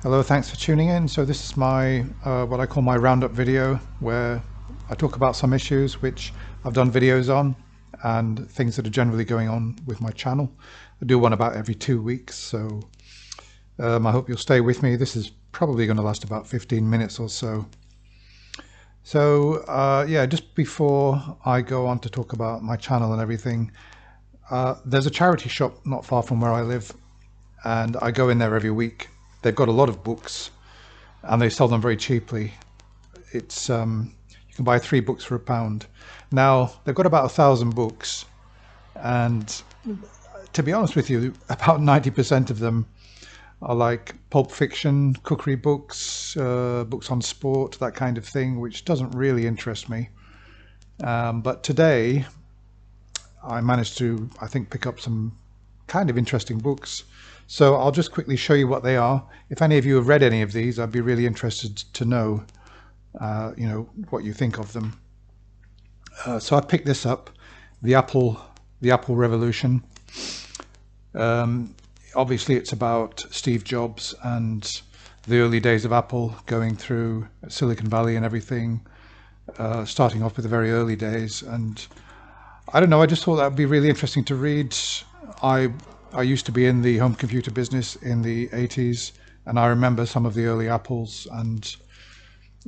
Hello, thanks for tuning in. So this is my what I call my roundup video, where I talk about some issues which I've done videos on and things that are generally going on with my channel. I do one about every 2 weeks, so I hope you'll stay with me. This is probably going to last about 15 minutes or so. So yeah, just before I go on to talk about my channel and everything, there's a charity shop not far from where I live, and I go in there every week. They've got a lot of books and they sell them very cheaply. It's you can buy 3 books for £1. Now they've got about 1,000 books, and to be honest with you, about 90% of them are like pulp fiction, cookery books, books on sport, that kind of thing, which doesn't really interest me. But today I managed to, I think, pick up some kind of interesting books. So I'll just quickly show you what they are. If any of you have read any of these, I'd be really interested to know, you know, what you think of them. So I picked this up, the Apple Revolution. Obviously, it's about Steve Jobs and the early days of Apple, going through Silicon Valley and everything, starting off with the very early days. And I don't know, I just thought that would be really interesting to read. I used to be in the home computer business in the 80s, and I remember some of the early Apples, and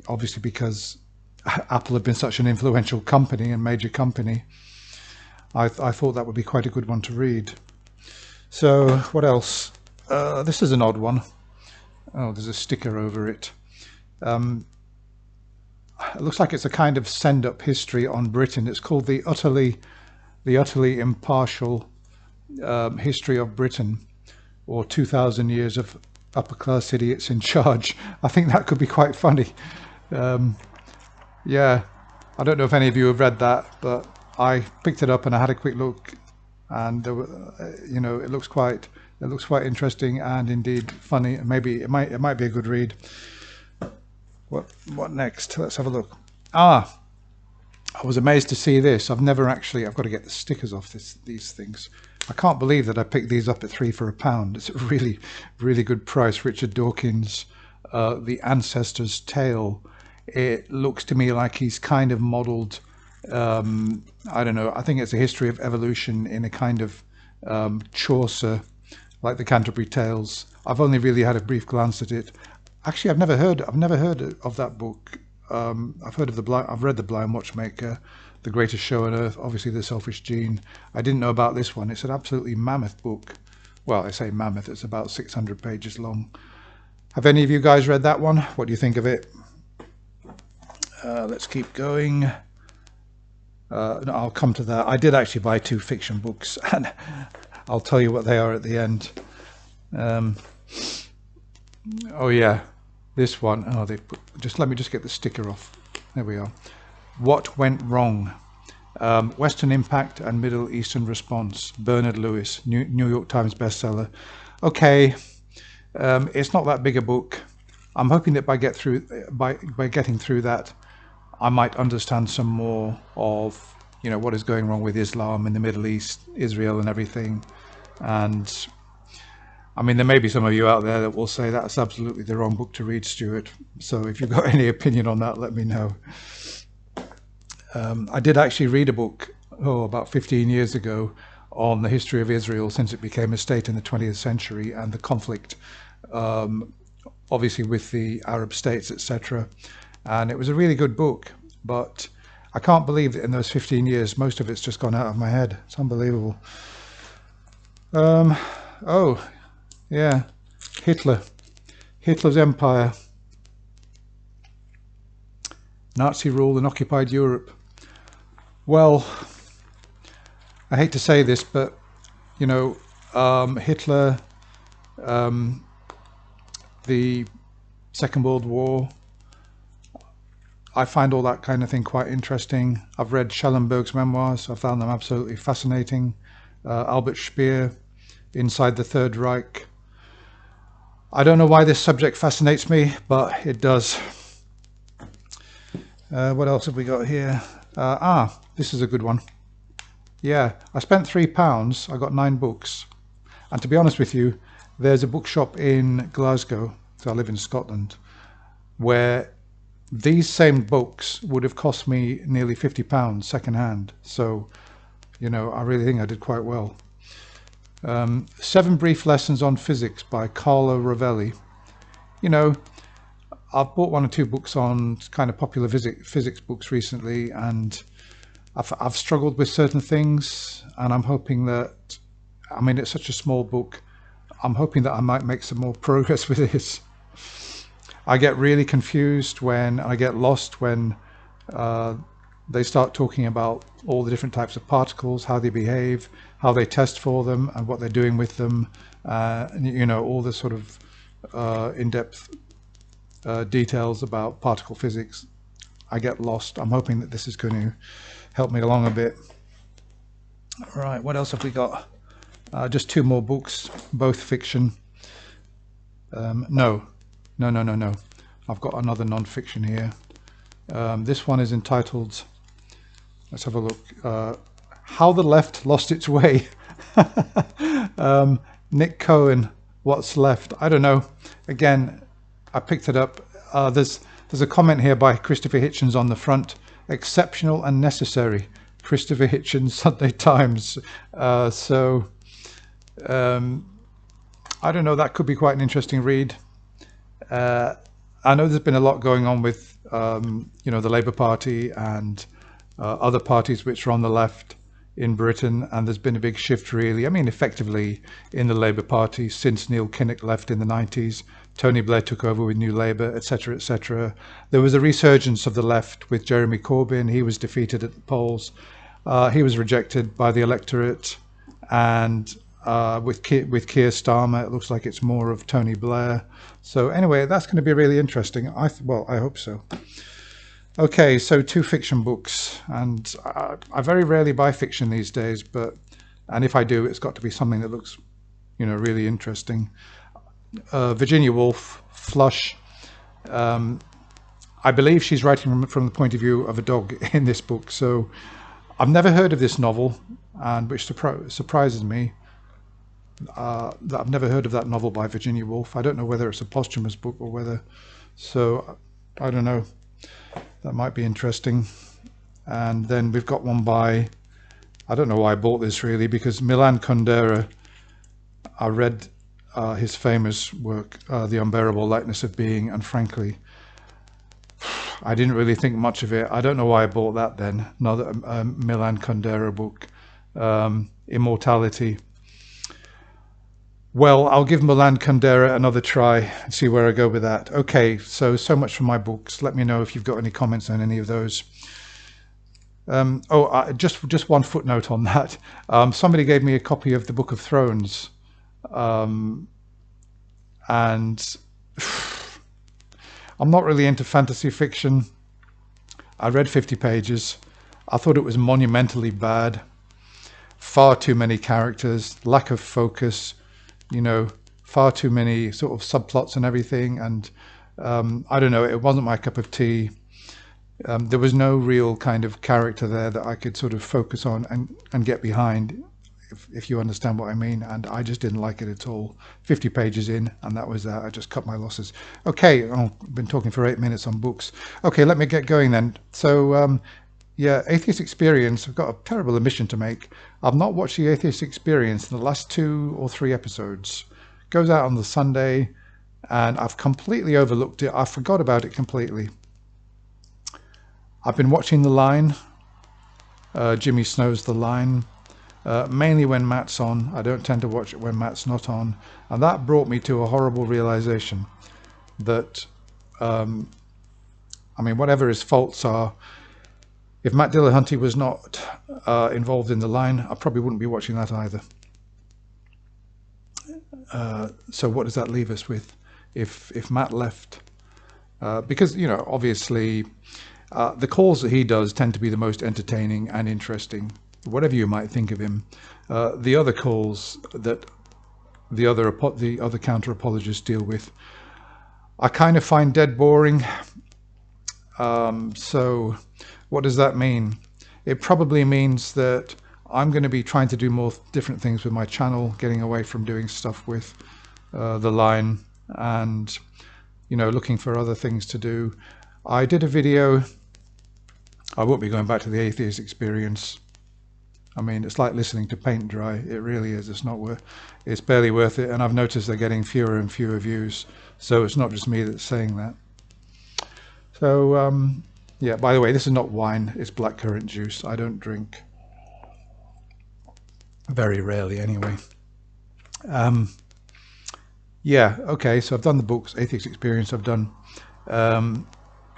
obviously because Apple had been such an influential company and major company, I thought that would be quite a good one to read. So what else? This is an odd one. Oh, there's a sticker over it. It looks like it's a kind of send-up history on Britain. It's called the utterly impartial history of Britain, or 2,000 years of upper-class idiots in charge. I think that could be quite funny. Yeah, I don't know if any of you have read that, but I picked it up and I had a quick look, and there were, you know, it looks quite interesting and indeed funny. Maybe it might be a good read. What next? Let's have a look. I was amazed to see this. I've got to get the stickers off these things. I can't believe that I picked these up at 3 for £1. It's a really, really good price. Richard Dawkins' The Ancestor's Tale. It looks to me like he's kind of modelled, I don't know, I think it's a history of evolution in a kind of Chaucer, like the Canterbury Tales. I've only really had a brief glance at it. Actually, I've never heard of that book. I've read The Blind Watchmaker, The Greatest Show on Earth, obviously The Selfish Gene. I didn't know about this one. It's an absolutely mammoth book. Well, I say mammoth, it's about 600 pages long. Have any of you guys read that one? What do you think of it? Let's keep going. No, I'll come to that. I did actually buy 2 fiction books, and I'll tell you what they are at the end. Oh yeah, this one. Oh, let me just get the sticker off. There we are. What Went Wrong? Western Impact and Middle Eastern Response. Bernard Lewis, New York Times bestseller. Okay, it's not that big a book. I'm hoping that by getting through that, I might understand some more of, you know, what is going wrong with Islam in the Middle East, Israel and everything. And I mean, there may be some of you out there that will say that's absolutely the wrong book to read, Stuart. So if you've got any opinion on that, let me know. I did actually read a book, about 15 years ago, on the history of Israel since it became a state in the 20th century, and the conflict, obviously with the Arab states, etc. And it was a really good book, but I can't believe that in those 15 years, most of it's just gone out of my head. It's unbelievable. Oh, yeah, Hitler's Empire. Nazi rule in occupied Europe. Well, I hate to say this, but, you know, Hitler, the Second World War, I find all that kind of thing quite interesting. I've read Schellenberg's memoirs. I found them absolutely fascinating. Albert Speer, Inside the Third Reich. I don't know why this subject fascinates me, but it does. What else have we got here? This is a good one. Yeah, I spent £3. I got 9 books. And to be honest with you, there's a bookshop in Glasgow so I live in Scotland, where these same books would have cost me nearly £50 second hand. So, you know, I really think I did quite well. 7 Brief Lessons on Physics by Carlo Rovelli. You know, I've bought 1 or 2 books on kind of popular physics books recently, and I've struggled with certain things, and I'm hoping that, I mean, it's such a small book, I'm hoping that I might make some more progress with this. I get really confused when I get lost when they start talking about all the different types of particles, how they behave, how they test for them, and what they're doing with them. You know, all the sort of in-depth details about particle physics. I get lost. I'm hoping that this is going to help me along a bit. All right, what else have we got? Just 2 more books, both fiction. No. I've got another non-fiction here. This one is entitled, let's have a look, How the Left Lost Its Way. Nick Cohen, What's Left? I don't know. Again, I picked it up. There's a comment here by Christopher Hitchens on the front. Exceptional and necessary. Christopher Hitchens, Sunday Times. I don't know, that could be quite an interesting read. I know there's been a lot going on with you know, the Labour Party and other parties which are on the left in Britain, and there's been a big shift really, I mean effectively, in the Labour Party since Neil Kinnock left in the 90s. Tony Blair took over with New Labour, etc., etc. There was a resurgence of the left with Jeremy Corbyn. He was defeated at the polls. He was rejected by the electorate, and with Keir Starmer, it looks like it's more of Tony Blair. So anyway, that's going to be really interesting. Well, I hope so. Okay, so 2 fiction books, and I very rarely buy fiction these days, and if I do, it's got to be something that looks, you know, really interesting. Virginia Woolf, Flush. I believe she's writing from the point of view of a dog in this book, so I've never heard of this novel, and which surprises me. That I've never heard of that novel by Virginia Woolf. I don't know whether it's a posthumous book or whether, so I don't know. That might be interesting. And then we've got one by, I don't know why I bought this really, because Milan Kundera, I read his famous work, The Unbearable Lightness of Being, and frankly, I didn't really think much of it. I don't know why I bought that then. Another Milan Kundera book, Immortality. Well, I'll give Milan Kundera another try and see where I go with that. Okay, so much for my books. Let me know if you've got any comments on any of those. Just one footnote on that. Somebody gave me a copy of the Book of Thrones, and I'm not really into fantasy fiction. I read 50 pages. I thought it was monumentally bad. Far too many characters, lack of focus, you know, far too many sort of subplots and everything, and I don't know, it wasn't my cup of tea. There was no real kind of character there that I could sort of focus on and get behind, if you understand what I mean, and I just didn't like it at all. 50 pages in, and that was that. I just cut my losses. Okay, I've been talking for 8 minutes on books. Okay, let me get going then. So yeah, Atheist Experience, I've got a terrible admission to make. I've not watched the Atheist Experience in the last 2 or 3 episodes. It goes out on the Sunday, and I've completely overlooked it. I forgot about it completely. I've been watching The Line, Jimmy Snow's The Line, mainly when Matt's on. I don't tend to watch it when Matt's not on. And that brought me to a horrible realization that, I mean, whatever his faults are, if Matt Dillahunty was not involved in The Line, I probably wouldn't be watching that either. So what does that leave us with if Matt left? Because, you know, obviously the calls that he does tend to be the most entertaining and interesting, whatever you might think of him. The other calls that the other counter-apologists deal with, I kind of find dead boring. So what does that mean? It probably means that I'm going to be trying to do more different things with my channel, getting away from doing stuff with The Line, and you know, looking for other things to do. I did a video. I won't be going back to the atheist experience. I mean, it's like listening to paint dry. It really is. It's barely worth it. And I've noticed they're getting fewer and fewer views. So it's not just me that's saying that. So, yeah, by the way, this is not wine. It's blackcurrant juice. I don't drink. Very rarely, anyway. Yeah, okay, so I've done the books, Atheist Experience, I've done.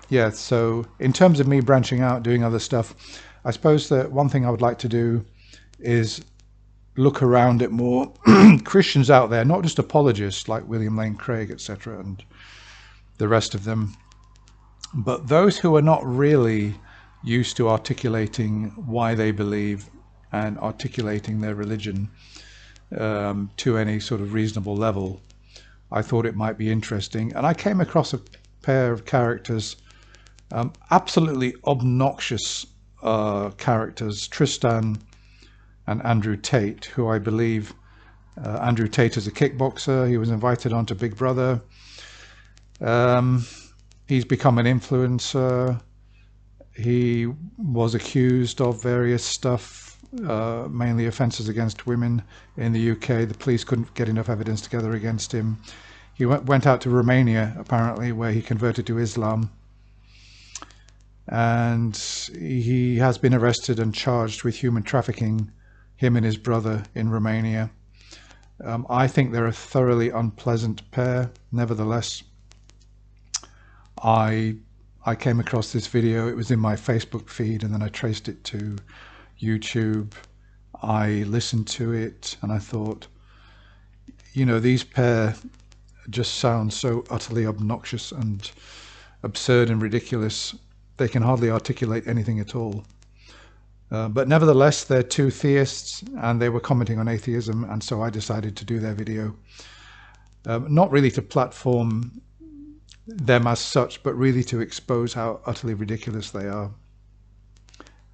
Yeah, so in terms of me branching out, doing other stuff, I suppose that one thing I would like to do is look around at more Christians out there, not just apologists like William Lane Craig, etc., and the rest of them, but those who are not really used to articulating why they believe and articulating their religion to any sort of reasonable level. I thought it might be interesting, and I came across a pair of characters, absolutely obnoxious characters, Tristan and Andrew Tate, who I believe Andrew Tate is a kickboxer. He was invited onto Big Brother. He's become an influencer. He was accused of various stuff, mainly offences against women in the UK. The police couldn't get enough evidence together against him. He went out to Romania, apparently, where he converted to Islam. And he has been arrested and charged with human trafficking, him and his brother, in Romania. I think they're a thoroughly unpleasant pair. Nevertheless, I came across this video. It was in my Facebook feed, and then I traced it to YouTube. I listened to it, and I thought, you know, these pair just sound so utterly obnoxious and absurd and ridiculous. They can hardly articulate anything at all. But nevertheless, they're two theists, and they were commenting on atheism, and so I decided to do their video. Not really to platform them as such, but really to expose how utterly ridiculous they are.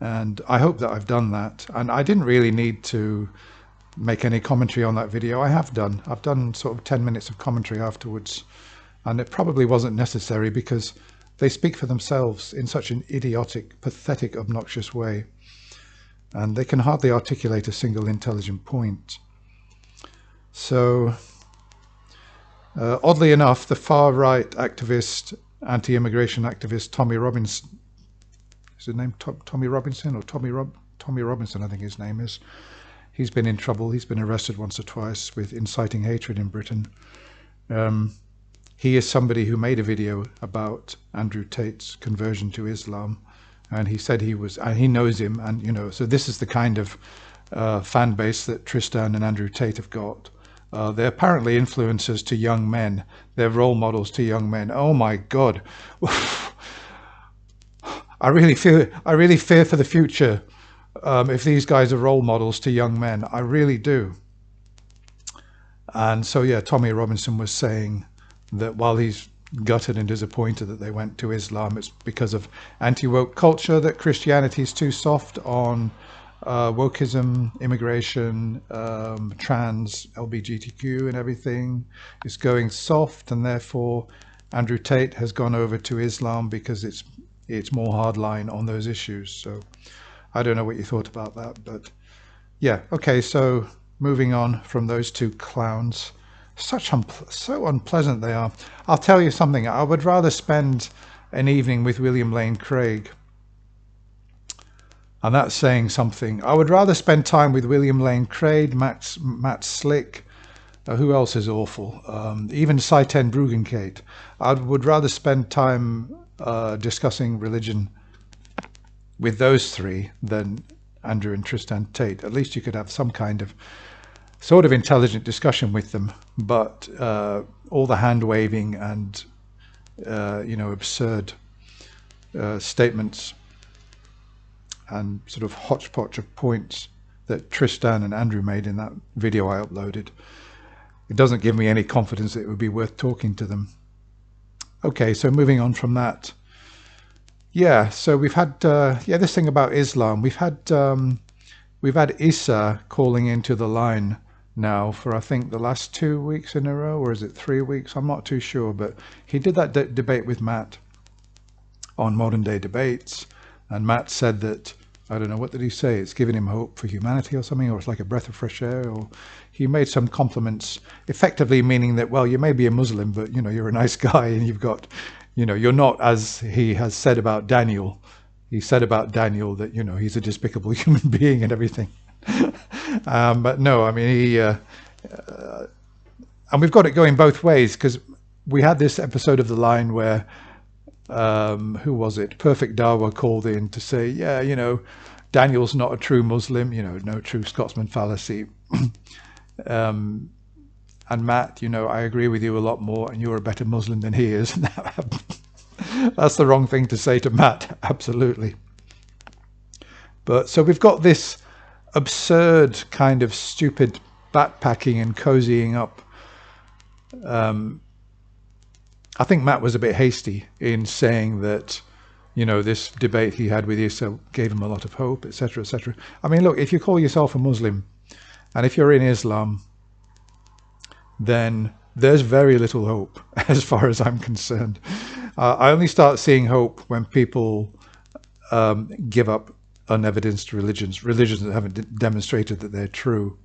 And I hope that I've done that. And I didn't really need to make any commentary on that video. I've done sort of 10 minutes of commentary afterwards, and it probably wasn't necessary because they speak for themselves in such an idiotic, pathetic, obnoxious way, and they can hardly articulate a single intelligent point. So oddly enough, the far-right activist, anti-immigration activist Tommy Robinson, is his name Tommy Robinson or Tommy Robinson, I think his name is. He's been in trouble. He's been arrested once or twice with inciting hatred in Britain. He is somebody who made a video about Andrew Tate's conversion to Islam, and he said he was, and he knows him, and you know, so this is the kind of fan base that Tristan and Andrew Tate have got. They're apparently influencers to young men. They're role models to young men. Oh my God. I really fear for the future if these guys are role models to young men. I really do. And so, yeah, Tommy Robinson was saying that while he's gutted and disappointed that they went to Islam, it's because of anti-woke culture, that Christianity is too soft on wokeism, immigration, trans, LGBTQ and everything. It's going soft, and therefore Andrew Tate has gone over to Islam because it's more hardline on those issues. So I don't know what you thought about that, but yeah, okay, so moving on from those two clowns. So unpleasant they are. I'll tell you something, I would rather spend an evening with William Lane Craig, and that's saying something. I would rather spend time with William Lane Craig, Matt Slick, who else is awful? Even Saiten Bruggencate. I would rather spend time discussing religion with those three than Andrew and Tristan Tate. At least you could have some kind of sort of intelligent discussion with them, but all the hand waving and you know, absurd statements and sort of hodgepodge of points that Tristan and Andrew made in that video I uploaded, it doesn't give me any confidence that it would be worth talking to them. Okay, so moving on from that. Yeah, so we've had yeah, this thing about Islam. We've had Issa calling into the line now for I think the last 2 weeks in a row, or is it 3 weeks? I'm not too sure, but he did that debate with Matt on Modern Day Debates, and Matt said that, I don't know, what did he say? It's giving him hope for humanity or something, or it's like a breath of fresh air, or he made some compliments, effectively meaning that, well, you may be a Muslim, but you're a nice guy, and you've got, you're not, as he has said about Daniel. He said about Daniel that, he's a despicable human being and everything. But no, I mean, and we've got it going both ways, because we had this episode of The Line where, who was it? Perfect Dawa called in to say, yeah, Daniel's not a true Muslim, no true Scotsman fallacy. And Matt, I agree with you a lot more, and you're a better Muslim than he is. That's the wrong thing to say to Matt, absolutely. But so we've got this absurd kind of stupid backpacking and cozying up. I think Matt was a bit hasty in saying that, this debate he had with Issa gave him a lot of hope, etc., etc. I mean, look, if you call yourself a Muslim, and if you're in Islam, then there's very little hope, as far as I'm concerned. I only start seeing hope when people give up unevidenced religions that haven't demonstrated that they're true.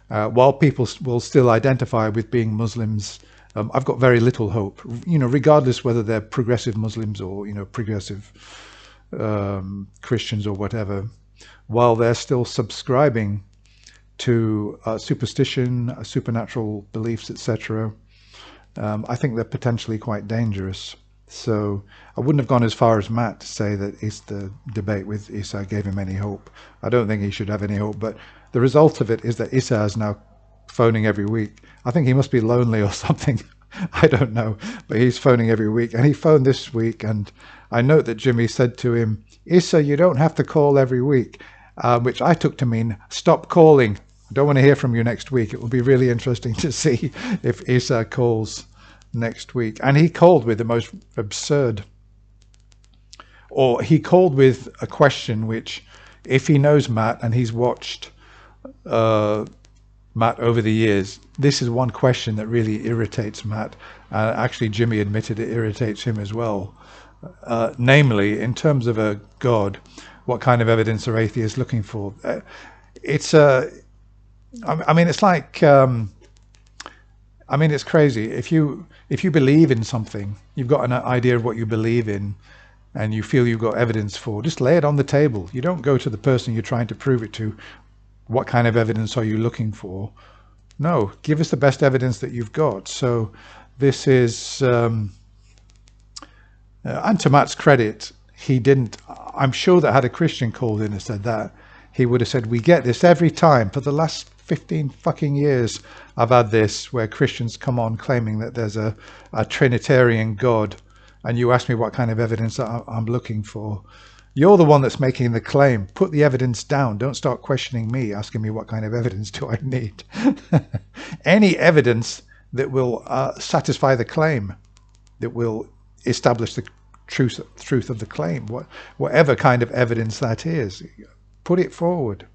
While people will still identify with being Muslims, I've got very little hope, regardless whether they're progressive Muslims or, progressive Christians or whatever, while they're still subscribing to superstition, supernatural beliefs, etc. I think they're potentially quite dangerous. So I wouldn't have gone as far as Matt to say that the debate with Issa gave him any hope. I don't think he should have any hope, but the result of it is that Issa is now phoning every week. I think he must be lonely or something. I don't know, but he's phoning every week, and he phoned this week, and I note that Jimmy said to him, Issa, you don't have to call every week, which I took to mean stop calling. I don't want to hear from you next week. It will be really interesting to see if Issa calls next week. And he called with the most absurd, or he called with a question which, if he knows Matt and he's watched Matt over the years, this is one question that really irritates Matt. Actually, Jimmy admitted it irritates him as well. Namely, in terms of a God, what kind of evidence are atheists looking for? It's like, it's crazy. If you believe in something, you've got an idea of what you believe in, and you feel you've got evidence for, just lay it on the table. You don't go to the person you're trying to prove it to. What kind of evidence are you looking for? No, give us the best evidence that you've got. So this is, and to Matt's credit, he didn't, I'm sure that had a Christian called in and said that, he would have said, we get this every time. For the last 15 fucking years, I've had this where Christians come on claiming that there's a Trinitarian God, and you ask me what kind of evidence I'm looking for. You're the one that's making the claim. Put the evidence down. Don't start questioning me, asking me what kind of evidence do I need. Any evidence that will satisfy the claim, that will establish the truth of the claim, whatever kind of evidence that is, put it forward.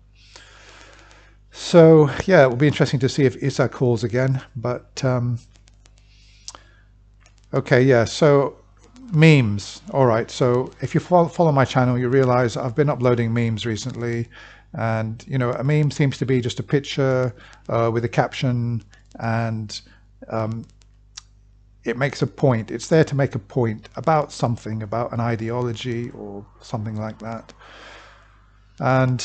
So yeah, it will be interesting to see if Issa calls again. But okay, yeah, so memes. All right, so if you follow my channel, you realize I've been uploading memes recently, and a meme seems to be just a picture with a caption, and it makes a point. It's there to make a point about something, about an ideology or something like that. And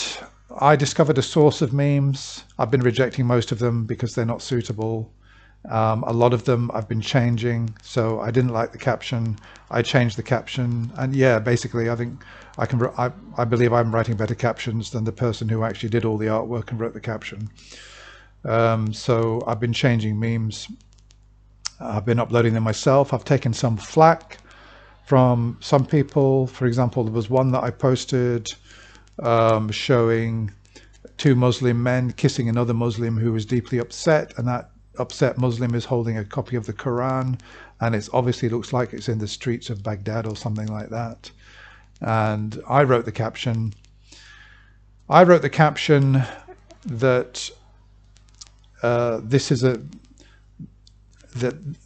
I discovered a source of memes. I've been rejecting most of them because they're not suitable. A lot of them I've been changing, so I didn't like the caption. I changed the caption, and yeah, basically I think I believe I'm writing better captions than the person who actually did all the artwork and wrote the caption. So I've been changing memes. I've been uploading them myself. I've taken some flack from some people. For example, there was one that I posted showing two Muslim men kissing another Muslim who was deeply upset, and that upset Muslim is holding a copy of the Quran, and it obviously looks like it's in the streets of Baghdad or something like that. And I wrote the caption. I wrote the caption that this is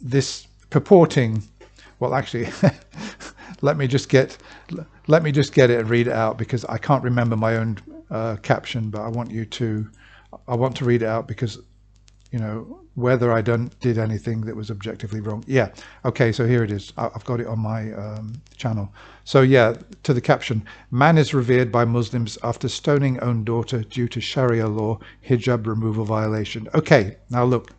this purporting, well, actually, let me just get it and read it out, because I can't remember my own caption, but I want to read it out, because, you know, whether I did anything that was objectively wrong. Yeah, okay, so here it is. I've got it on my channel. So yeah, to the caption: man is revered by Muslims after stoning own daughter due to Sharia law hijab removal violation. Okay, now look,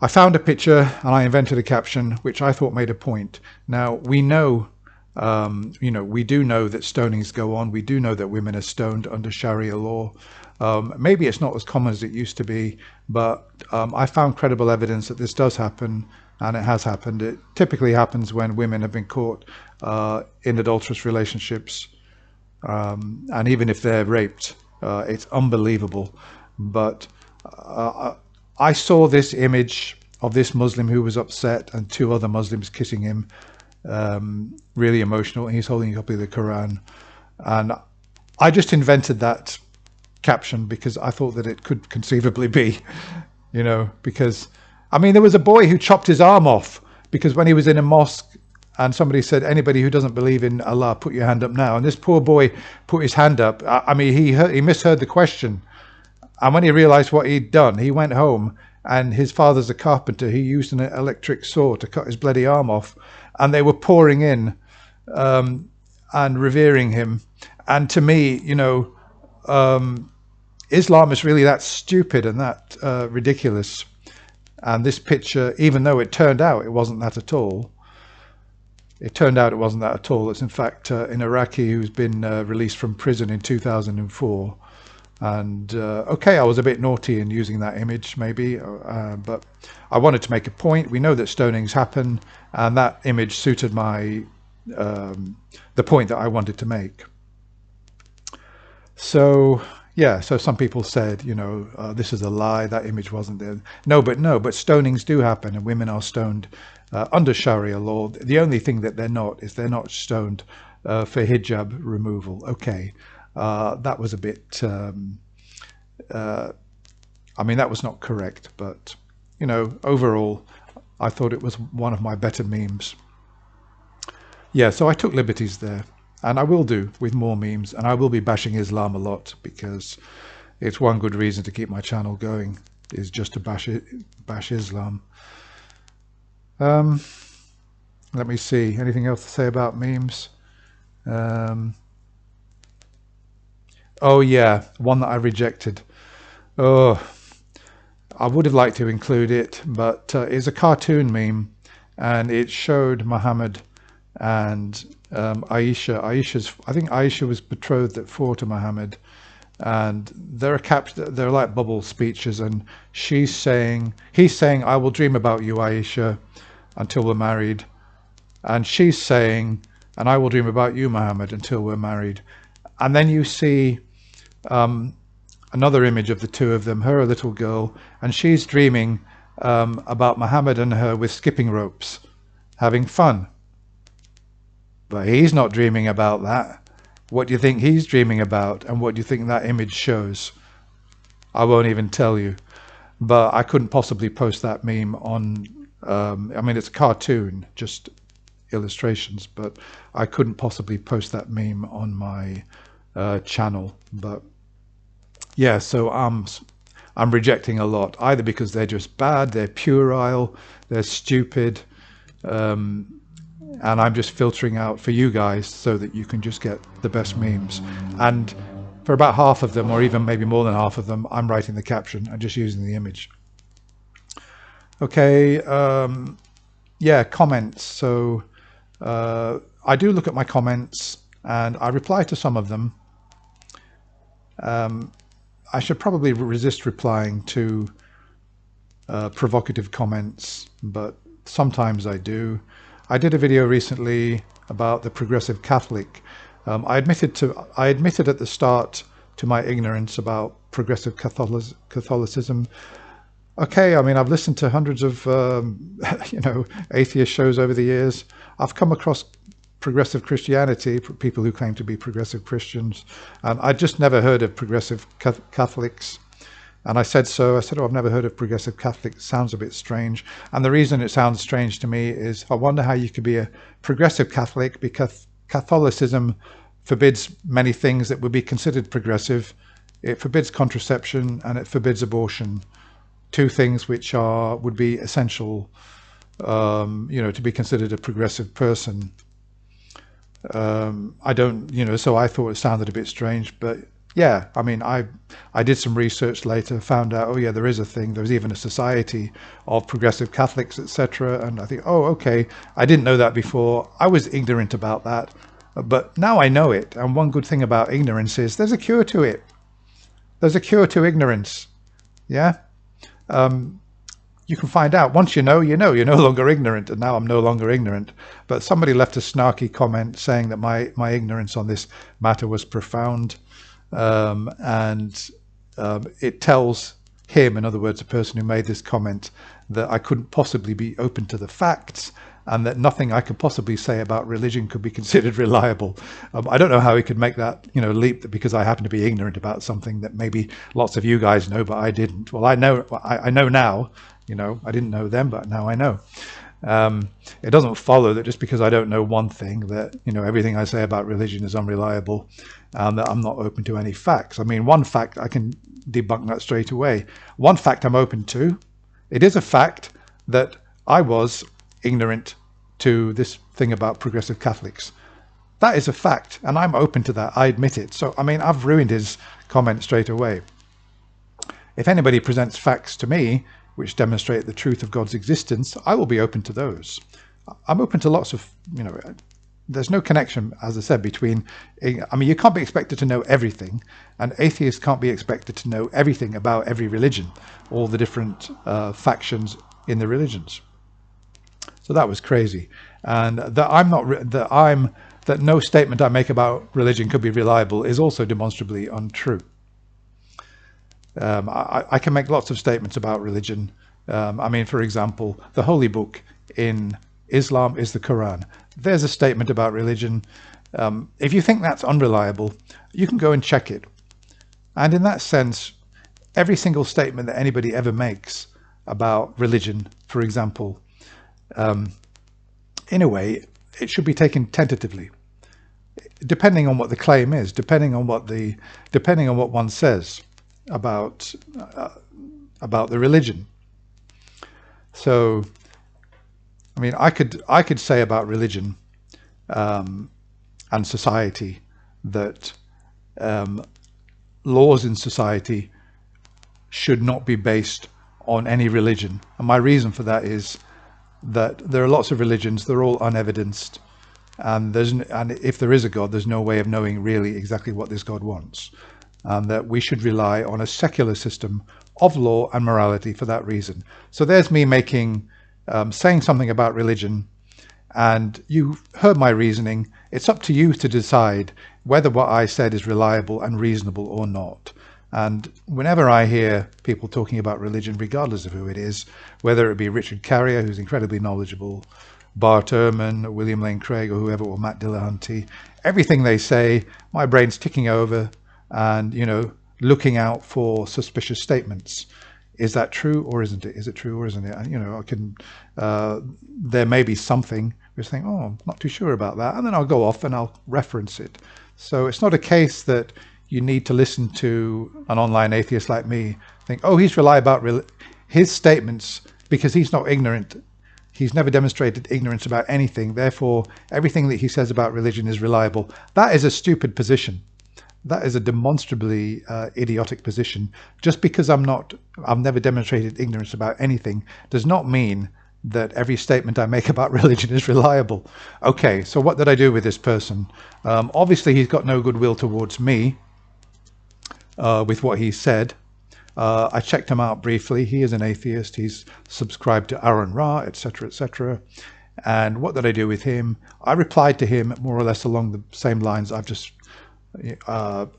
I found a picture and I invented a caption which I thought made a point. Now we know, you know, we do know that stonings go on. We do know that women are stoned under Sharia law. Maybe it's not as common as it used to be, but I found credible evidence that this does happen, and it has happened. It typically happens when women have been caught in adulterous relationships, and even if they're raped, it's unbelievable. But I saw this image of this Muslim who was upset and two other Muslims kissing him, really emotional, and he's holding a copy of the Quran, and I just invented that caption because I thought that it could conceivably be, you know, because I mean, there was a boy who chopped his arm off because when he was in a mosque and somebody said, anybody who doesn't believe in Allah, put your hand up now. And this poor boy put his hand up. I mean, he misheard the question. And when he realized what he'd done, he went home, and his father's a carpenter. He used an electric saw to cut his bloody arm off, and they were pouring in and revering him. And to me, you know, Islam is really that stupid and that ridiculous. And this picture, even though it turned out it wasn't that at all, it's in fact an Iraqi who's been released from prison in 2004. And okay, I was a bit naughty in using that image, maybe, but I wanted to make a point. We know that stonings happen, and that image suited my the point that I wanted to make. So yeah, so some people said, you know, this is a lie, that image wasn't there. No, but stonings do happen, and women are stoned under Sharia law. The only thing that they're not is they're not stoned for hijab removal. Okay, that was a bit, I mean, that was not correct, but, you know, overall, I thought it was one of my better memes. Yeah, so I took liberties there. And I will do with more memes, and I will be bashing Islam a lot, because it's one good reason to keep my channel going, is just to bash Islam. Let me see, anything else to say about memes? Oh yeah, one that I rejected. Oh, I would have liked to include it, but it's a cartoon meme, and it showed Muhammad and Aisha. I think Aisha was betrothed at 4 to Muhammad, and they're like bubble speeches, and he's saying, I will dream about you, Aisha, until we're married, and she's saying, and I will dream about you, Muhammad, until we're married. And then you see another image of the two of them, her a little girl, and she's dreaming about Muhammad and her with skipping ropes, having fun. But he's not dreaming about that. What do you think he's dreaming about? And what do you think that image shows? I won't even tell you. But I couldn't possibly post that meme on, I mean, it's a cartoon, just illustrations, but I couldn't possibly post that meme on my channel. But yeah, so I'm rejecting a lot, either because they're just bad, they're puerile, they're stupid, and I'm just filtering out for you guys so that you can just get the best memes. And for about half of them, or even maybe more than half of them, I'm writing the caption and just using the image. Okay, yeah, comments. So I do look at my comments and I reply to some of them. I should probably resist replying to provocative comments, but sometimes I do. I did a video recently about the progressive Catholic. I admitted at the start to my ignorance about progressive Catholicism. Okay, I mean, I've listened to hundreds of you know, atheist shows over the years. I've come across progressive Christianity, people who claim to be progressive Christians, and I just never heard of progressive Catholics. And I said so. I said, oh, I've never heard of progressive Catholic. It sounds a bit strange. And the reason it sounds strange to me is I wonder how you could be a progressive Catholic, because Catholicism forbids many things that would be considered progressive. It forbids contraception and it forbids abortion. Two things which would be essential, to be considered a progressive person. I don't, so I thought it sounded a bit strange, but yeah, I mean, I did some research later, found out, oh yeah, there is a thing. There's even a society of progressive Catholics, etc. And I think, oh, okay, I didn't know that before. I was ignorant about that, but now I know it. And one good thing about ignorance is there's a cure to it. There's a cure to ignorance. Yeah. You can find out. Once you know, you're no longer ignorant. And now I'm no longer ignorant. But somebody left a snarky comment saying that my ignorance on this matter was profound. It tells him, in other words, the person who made this comment, that I couldn't possibly be open to the facts, and that nothing I could possibly say about religion could be considered reliable. I don't know how he could make that, leap, that because I happen to be ignorant about something that maybe lots of you guys know, but I didn't. Well, I know now. I didn't know then, but now I know. It doesn't follow that just because I don't know one thing that, everything I say about religion is unreliable, and that I'm not open to any facts. I mean, one fact, I can debunk that straight away. One fact I'm open to, it is a fact that I was ignorant to this thing about progressive Catholics. That is a fact, and I'm open to that. I admit it. So, I mean, I've ruined his comment straight away. If anybody presents facts to me which demonstrate the truth of God's existence, I will be open to those. I'm open to lots of, there's no connection, as I said, between, you can't be expected to know everything, and atheists can't be expected to know everything about every religion, all the different factions in the religions. So that was crazy. And that no statement I make about religion could be reliable is also demonstrably untrue. I can make lots of statements about religion. For example, the holy book in Islam is the Quran. There's a statement about religion. If you think that's unreliable, you can go and check it. And in that sense, every single statement that anybody ever makes about religion, for example, in a way, it should be taken tentatively, depending on what the claim is, depending on what one says about the religion. So, I could say about religion and society that laws in society should not be based on any religion. And my reason for that is that there are lots of religions, they're all unevidenced, and if there is a God, there's no way of knowing really exactly what this God wants. And that we should rely on a secular system of law and morality for that reason. So there's me saying something about religion, and you heard my reasoning. It's up to you to decide whether what I said is reliable and reasonable or not. And whenever I hear people talking about religion, regardless of who it is, whether it be Richard Carrier, who's incredibly knowledgeable, Bart Ehrman, William Lane Craig, or whoever, or Matt Dillahunty, everything they say, my brain's ticking over and, looking out for suspicious statements. Is that true or isn't it? Is it true or isn't it? And, there may be something which I think, oh, I'm not too sure about that. And then I'll go off and I'll reference it. So it's not a case that you need to listen to an online atheist like me, think, oh, he's reliable about his statements because he's not ignorant. He's never demonstrated ignorance about anything. Therefore, everything that he says about religion is reliable. That is a stupid position. That is a demonstrably idiotic position. Just because I've never demonstrated ignorance about anything does not mean that every statement I make about religion is reliable. Okay, so what did I do with this person? Obviously, he's got no goodwill towards me with what he said. I checked him out briefly. He is an atheist. He's subscribed to Aaron Ra, etc., etc. And what did I do with him? I replied to him more or less along the same lines I've just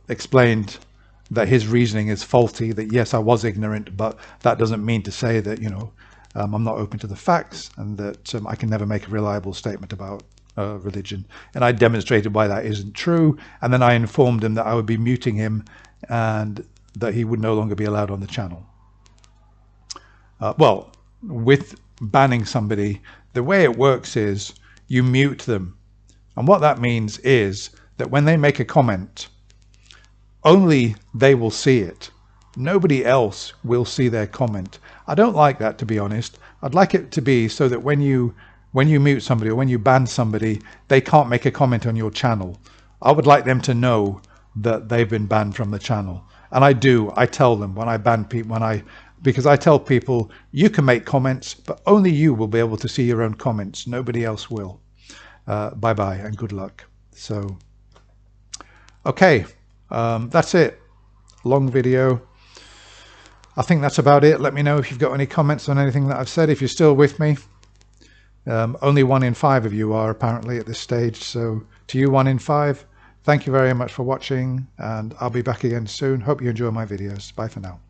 explained, that his reasoning is faulty, that yes, I was ignorant, but that doesn't mean to say that, I'm not open to the facts, and that I can never make a reliable statement about religion. And I demonstrated why that isn't true, and then I informed him that I would be muting him and that he would no longer be allowed on the channel. Well, with banning somebody, the way it works is you mute them. And what that means is that when they make a comment, only they will see it. Nobody else will see their comment. I don't like that, to be honest. I'd like it to be so that when you mute somebody or when you ban somebody, they can't make a comment on your channel. I would like them to know that they've been banned from the channel. And I do. I tell them when I ban people, because I tell people you can make comments, but only you will be able to see your own comments. Nobody else will. Bye-bye and good luck. So, okay, that's it. Long video. I think that's about it. Let me know if you've got any comments on anything that I've said. If you're still with me, only 1 in 5 of you are apparently at this stage. So to you, 1 in 5, thank you very much for watching, and I'll be back again soon. Hope you enjoy my videos. Bye for now.